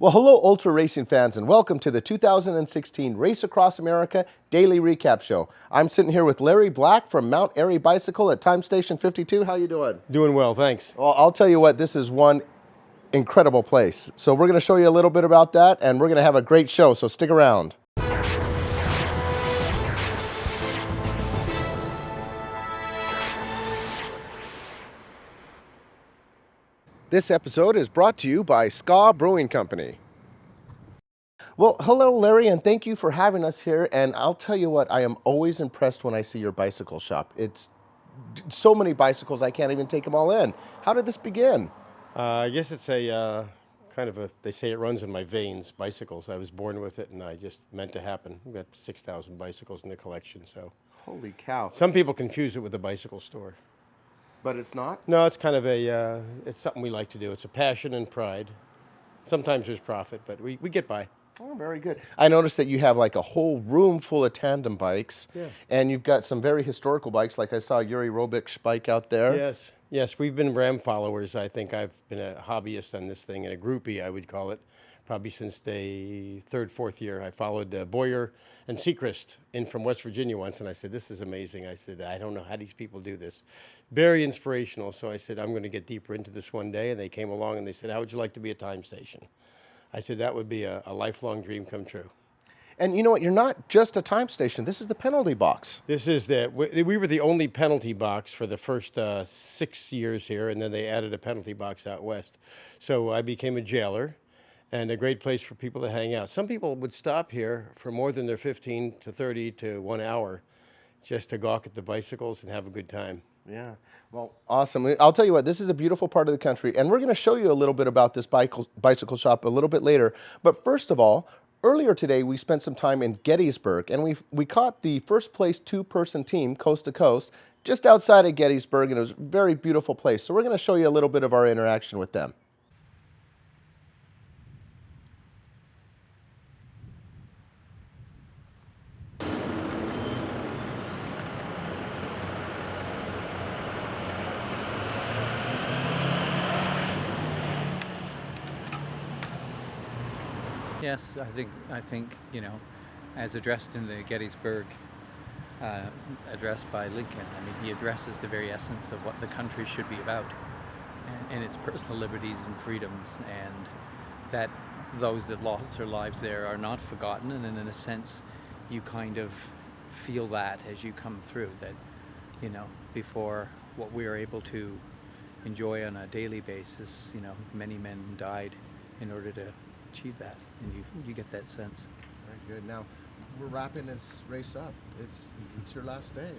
Well, hello, ultra racing fans, and welcome to the 2016 Race Across America Daily Recap Show. I'm sitting here with Larry Black from Mount Airy Bicycle at Time Station 52. How you doing? Doing well, thanks. Well, I'll tell you what, this is one incredible place. So we're going to show you a little bit about that, and we're going to have a great show, so stick around. This episode is brought to you by Ska Brewing Company. Well, hello, Larry, and thank you for having us here. And I'll tell you what, I am always impressed when I see your bicycle shop. It's so many bicycles, I can't even take them all in. How did this begin? I guess it's a they say it runs in my veins, bicycles. I was born with it, and I just meant to happen. We've got 6,000 bicycles in the collection, so. Holy cow. Some people confuse it with a bicycle store. But it's not? No, it's kind of it's something we like to do. It's a passion and pride. Sometimes there's profit, but we get by. Oh, very good. I noticed that you have like a whole room full of tandem bikes. Yeah. And you've got some very historical bikes, like I saw Airy bike out there. Yes, we've been Ram followers. I think I've been a hobbyist on this thing, and a groupie, I would call it, probably since the third, fourth year. I followed Boyer and Sechrist in from West Virginia once, and I said, this is amazing. I said, I don't know how these people do this. Very inspirational, so I said, I'm going to get deeper into this one day, and they came along and they said, how would you like to be a time station? I said, that would be a lifelong dream come true. And you know what? You're not just a time station. This is the penalty box. This is we were the only penalty box for the first 6 years here, and then they added a penalty box out west. So I became a jailer, and a great place for people to hang out. Some people would stop here for more than their 15 to 30 to 1 hour just to gawk at the bicycles and have a good time. Yeah. Well, awesome. I'll tell you what, this is a beautiful part of the country, and we're going to show you a little bit about this bicycle shop a little bit later. But first of all, earlier today, we spent some time in Gettysburg, and we caught the first place two-person team, coast to coast, just outside of Gettysburg, and it was a very beautiful place. So we're going to show you a little bit of our interaction with them. Yes, I think as addressed in the Gettysburg address by Lincoln, I mean, he addresses the very essence of what the country should be about, and its personal liberties and freedoms, and that those that lost their lives there are not forgotten, and in a sense, you kind of feel that as you come through, that before what we are able to enjoy on a daily basis, many men died in order to achieve that, and you get that sense. Very good. Now, we're wrapping this race up. It's your last day.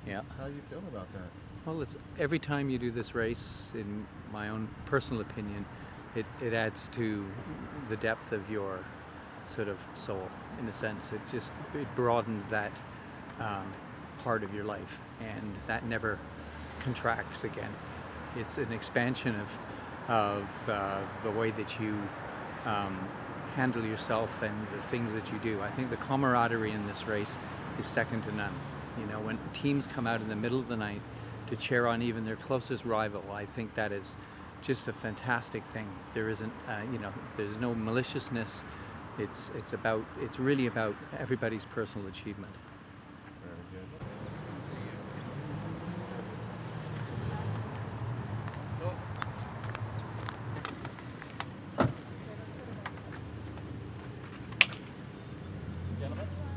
Yeah. How do you feel about that? Well, it's every time you do this race, in my own personal opinion, it adds to the depth of your sort of soul, in a sense. It broadens that part of your life, and that never contracts again. It's an expansion of the way that you handle yourself and the things that you do. I think the camaraderie in this race is second to none. When teams come out in the middle of the night to cheer on even their closest rival, I think that is just a fantastic thing. There isn't, there's no maliciousness. It's really about everybody's personal achievement. Very good.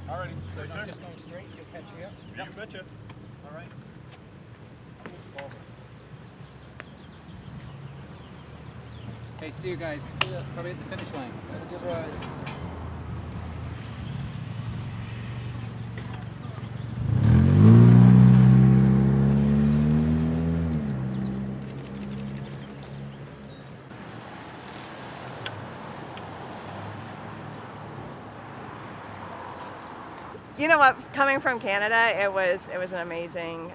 Alrighty. So if you're just going straight, you'll catch you up? Yeah, you betcha. All right. Hey, see you guys. See ya. Probably at the finish line. Have a good ride. You know what? Coming from Canada, it was an amazing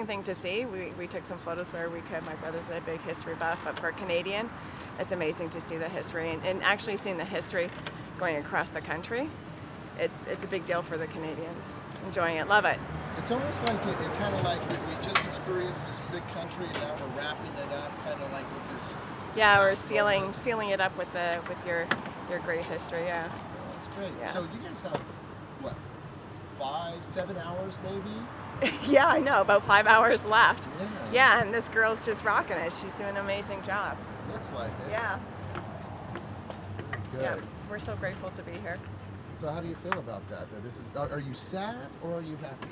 thing to see. We took some photos where we could. My brother's a big history buff, but for a Canadian, it's amazing to see the history and actually seeing the history going across the country. It's a big deal for the Canadians. Enjoying it, love it. It's almost like it kind of like we just experienced this big country, and now we're wrapping it up, kind of like with this Yeah, we're sealing it up with your great history. Yeah. That's great. Yeah. So you guys have what, 5-7 hours maybe? Yeah, I know. About 5 hours left. Yeah. Yeah, and this girl's just rocking it. She's doing an amazing job. Looks like it. Yeah. Good. Yeah. We're so grateful to be here. So how do you feel about that? That this is, are you sad or are you happy?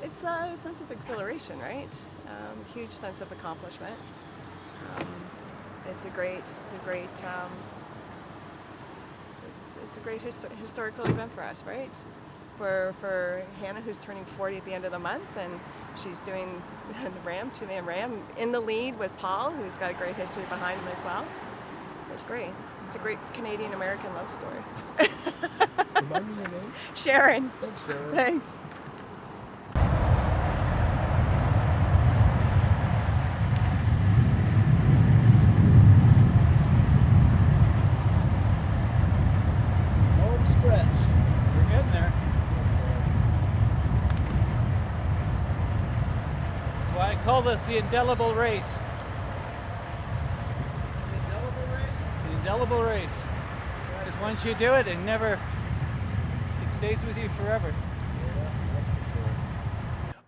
It's a sense of exhilaration, right? Huge sense of accomplishment. It's a great historical event for us, right? For Hannah, who's turning 40 at the end of the month, and she's doing the Ram, two-man Ram, in the lead with Paul, who's got a great history behind him as well. It's great. It's a great Canadian-American love story. Remind me your name? Sharon. Thanks, Sharon. Thanks. Home stretch. We're getting there. Well, I call this the indelible race. Indelible race? The indelible race. Because once you do it, it stays with you forever.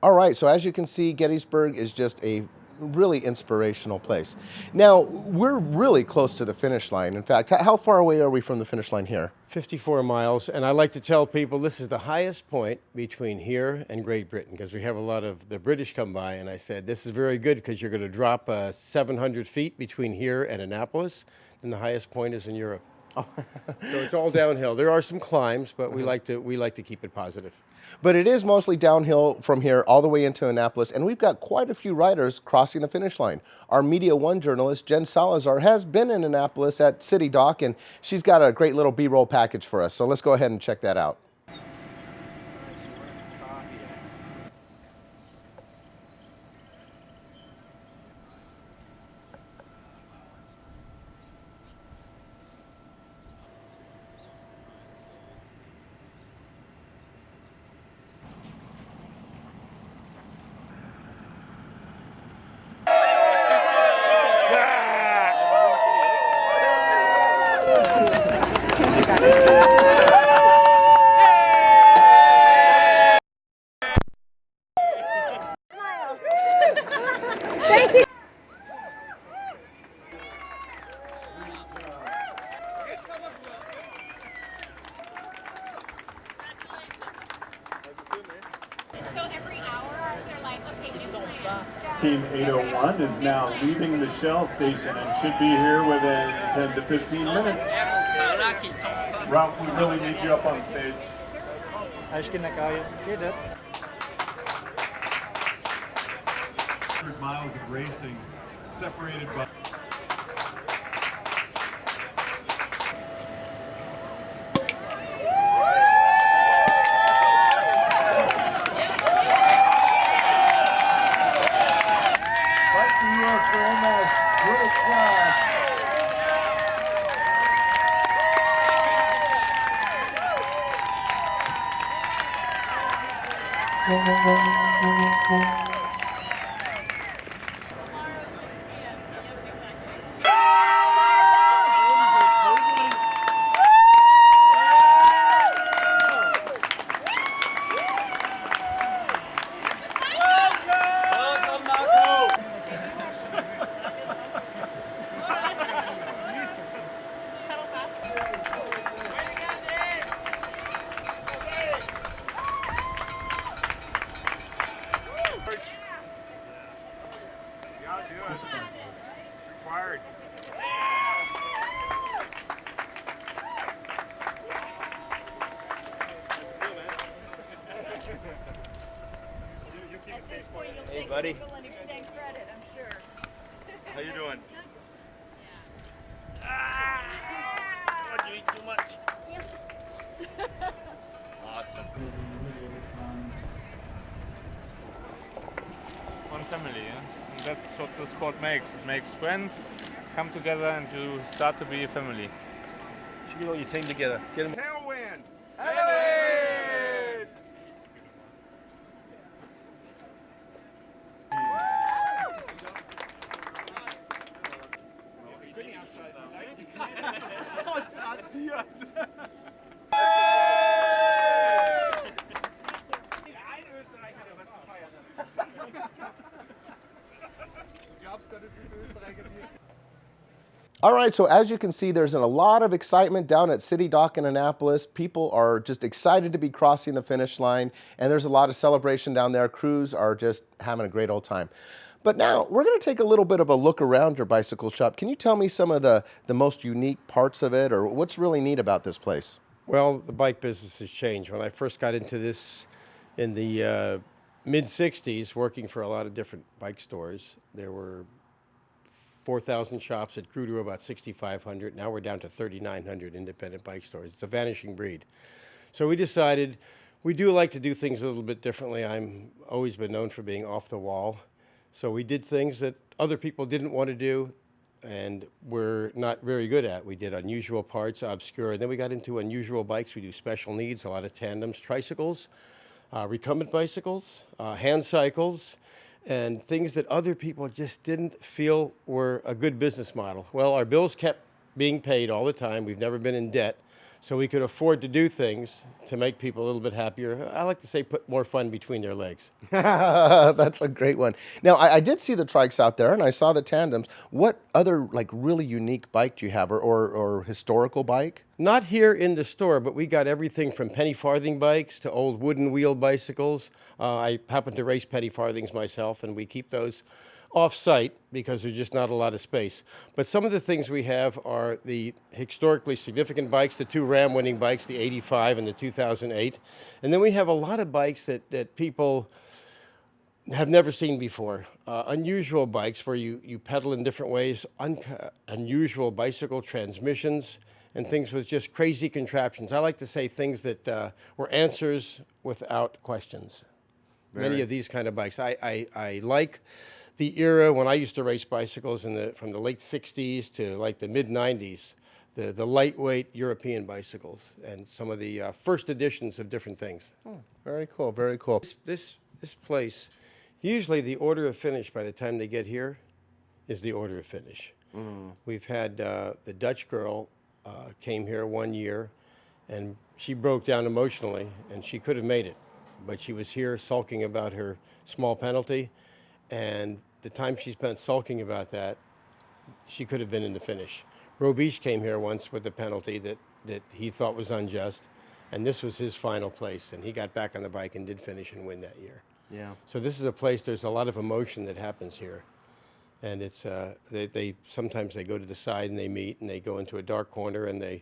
All right, so as you can see, Gettysburg is just a really inspirational place. Now, we're really close to the finish line. In fact, how far away are we from the finish line here? 54 miles, and I like to tell people this is the highest point between here and Great Britain, because we have a lot of the British come by, and I said, this is very good because you're going to drop 700 feet between here and Annapolis, and the highest point is in Europe. So it's all downhill. There are some climbs, but we like to keep it positive. But it is mostly downhill from here all the way into Annapolis, and we've got quite a few riders crossing the finish line. Our Media One journalist, Jen Salazar, has been in Annapolis at City Dock, and she's got a great little B-roll package for us. So let's go ahead and check that out. Team 801 is now leaving the Shell station and should be here within 10 to 15 minutes. Ralph, we really need you up on stage. Ayos na kayo. Get it. 100 miles of racing separated by... Hey, buddy. How you doing? Why'd you eat too much? Awesome. One family, yeah? And that's what the sport makes. It makes friends come together and you start to be a family. You get all your team together. Get them. Tailwind! All right, so as you can see, there's a lot of excitement down at City Dock in Annapolis. People are just excited to be crossing the finish line, and there's a lot of celebration down there. Crews are just having a great old time. But now we're going to take a little bit of a look around your bicycle shop. Can you tell me some of the most unique parts of it, or what's really neat about this place? Well, the bike business has changed. When I first got into this in the mid-'60s, working for a lot of different bike stores, there were 4,000 shops. It grew to about 6,500. Now we're down to 3,900 independent bike stores. It's a vanishing breed. So we decided we do like to do things a little bit differently. I'm always been known for being off the wall. So we did things that other people didn't want to do and we're not very good at. We did unusual parts, obscure, and then we got into unusual bikes. We do special needs, a lot of tandems, tricycles, recumbent bicycles, hand cycles, and things that other people just didn't feel were a good business model. Well, our bills kept being paid all the time. We've never been in debt, so we could afford to do things to make people a little bit happier. I like to say put more fun between their legs. That's a great one. Now, I did see the trikes out there, and I saw the tandems. What other really unique bike do you have, or historical bike? Not here in the store, but we got everything from penny farthing bikes to old wooden wheel bicycles. I happen to race penny farthings myself, and we keep those off-site because there's just not a lot of space. But some of the things we have are the historically significant bikes, the two Ram-winning bikes, the 85 and the 2008. And then we have a lot of bikes that people have never seen before. Unusual bikes where you pedal in different ways, unusual bicycle transmissions, and things with just crazy contraptions. I like to say things that were answers without questions. Many of these kind of bikes. I like the era when I used to race bicycles from the late 60s to like the mid-90s, the lightweight European bicycles and some of the first editions of different things. Oh, very cool, very cool. This place, usually the order of finish by the time they get here is the order of finish. We've had the Dutch girl came here one year and she broke down emotionally and she could have made it, but she was here sulking about her small penalty, and the time she spent sulking about that, she could have been in the finish. Robiche came here once with a penalty that he thought was unjust, and this was his final place, and he got back on the bike and did finish and win that year. Yeah. So this is a place, there's a lot of emotion that happens here. And it's they sometimes they go to the side and they meet and they go into a dark corner, and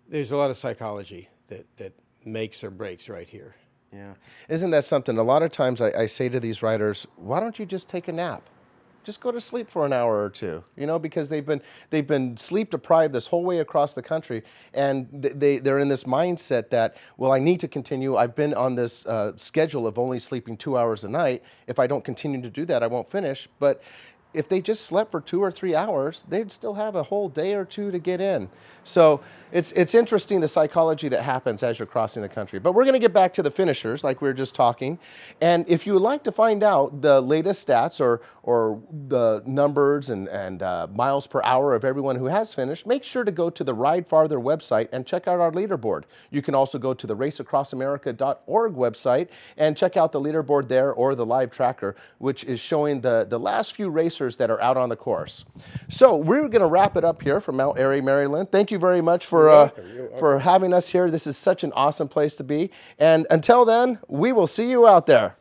there's a lot of psychology that makes or breaks right here. Yeah. Isn't that something? A lot of times I say to these riders, why don't you just take a nap? Just go to sleep for an hour or two, because they've been sleep deprived this whole way across the country, and they're in this mindset that, well, I need to continue. I've been on this schedule of only sleeping 2 hours a night. If I don't continue to do that, I won't finish. But if they just slept for 2 or 3 hours, they'd still have a whole day or two to get in. So it's interesting, the psychology that happens as you're crossing the country. But we're going to get back to the finishers like we were just talking. And if you would like to find out the latest stats or the numbers and miles per hour of everyone who has finished, make sure to go to the Ride Farther website and check out our leaderboard. You can also go to the raceacrossamerica.org website and check out the leaderboard there, or the live tracker, which is showing the last few racers that are out on the course. So we're going to wrap it up here from Mount Airy, Maryland. Thank you very much for having us here. This is such an awesome place to be. And until then, we will see you out there.